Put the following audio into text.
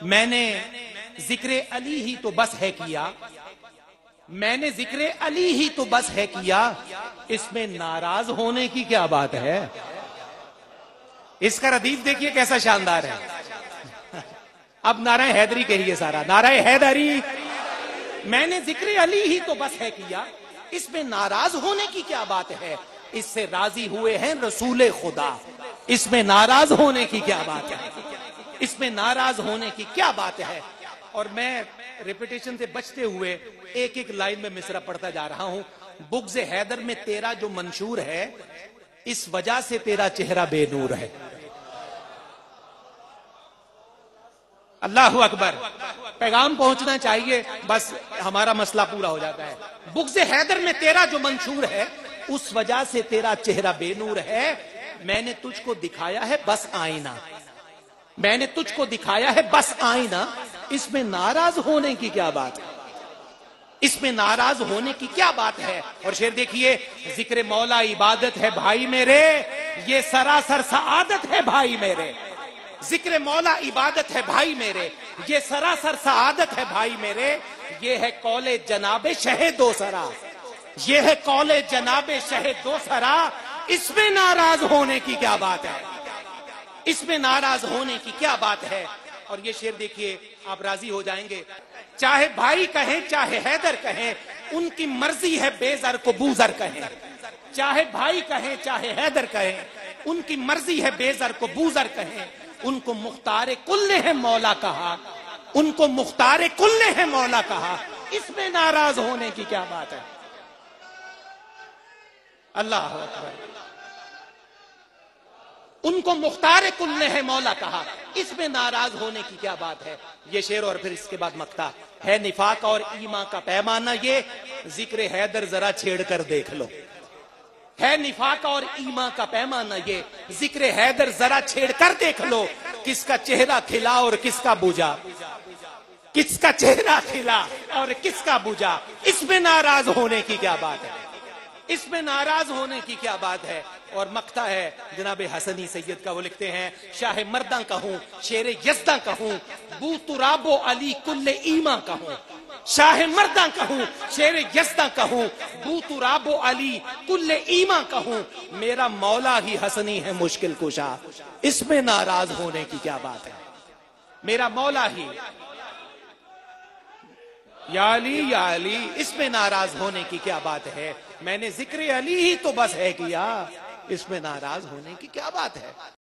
میں نے ذکر علی ہی تو بس ہے کیا، میں نے ذکر علی ہی تو بس ہے کیا، اس میں ناراض ہونے کی کیا بات ہے؟ اس کا ردیف دیکھیے کیسا شاندار ہے۔ اب نعرہ حیدری کہیے سارا، نعرہ حیدری۔ میں نے ذکر علی ہی تو بس ہے کیا، اس میں ناراض ہونے کی کیا بات ہے؟ اس سے راضی ہوئے ہیں رسول خدا، اس میں ناراض ہونے کی کیا بات ہے؟ اس میں ناراض ہونے کی کیا بات ہے؟ اور میں ریپیٹیشن سے بچتے ہوئے ایک ایک لائن میں مصرع پڑھتا جا رہا ہوں۔ بغض حیدر میں تیرا جو منشور ہے، اس وجہ سے تیرا چہرہ بے نور ہے۔ اللہ اکبر، پیغام پہنچنا چاہیے، بس ہمارا مسئلہ پورا ہو جاتا ہے۔ بغض حیدر میں تیرا جو منشور ہے، اس وجہ سے تیرا چہرہ بے نور ہے۔ میں نے تجھ کو دکھایا ہے بس آئینہ، میں نے تجھ کو دکھایا ہے بس آئینہ، اس میں ناراض ہونے کی کیا بات ہے؟ اس میں ناراض ہونے کی کیا بات ہے؟ اور شعر دیکھیے، ذکر مولا عبادت ہے بھائی میرے، یہ سراسر سعادت ہے بھائی میرے۔ ذکر مولا عبادت ہے بھائی میرے، یہ سراسر سعادت ہے بھائی میرے۔ یہ ہے قول جناب شہ دو سرا، یہ ہے قول جناب شہ دو سرا، اس میں ناراض ہونے کی کیا بات ہے؟ اس میں ناراض ہونے کی کیا بات ہے؟ اور یہ شعر دیکھیے، آپ راضی ہو جائیں گے۔ چاہے بھائی کہیں چاہے حیدر کہیں، ان کی مرضی ہے بے زر کو بوزر کہیں۔ چاہے بھائی کہیں چاہے حیدر کہیں، ان کی مرضی ہے بے زر کو بوزر کہیں۔ ان کو مختار کل نے ہے مولا کہا، ان کو مختار کل نے ہے مولا کہا، اس میں ناراض ہونے کی کیا بات ہے؟ اللہ اکبر۔ ان کو مختار کل نے ہے مولا کہا، اس میں ناراض ہونے کی کیا بات ہے؟ یہ شعر اور پھر اس کے بعد مقطع ہے۔ نفاق اور ایمان کا پیمانہ یہ، ذکر حیدر ذرا چھیڑ کر دیکھ لو۔ ہے نفاق اور ایمان کا پیمانہ یہ، ذکر حیدر ذرا چھیڑ کر دیکھ لو، کس کا چہرہ کھلا اور کس کا بجھا، کس کا چہرہ کھلا اور کس کا بجھا، اس میں ناراض ہونے کی کیا بات ہے؟ اس میں ناراض ہونے کی کیا بات ہے؟ اور مقطع ہے جناب حسنی سید کا، وہ لکھتے ہیں، شاہ مرداں کہوں شیر یزداں کہوں، بو تراب و علی کل ایمان کہوں۔ شاہ مرداں کہوں شیر یزداں کہوں، بو تراب و علی کل ایمان کہوں، میرا مولا ہی حسنی ہے مشکل کشا، اس میں ناراض ہونے کی کیا بات ہے؟ میرا مولا ہی یا علی، اس میں ناراض ہونے کی کیا بات ہے؟ میں نے ذکر علی ہی تو بس ہے کیا، اس میں ناراض ہونے کی کیا بات ہے؟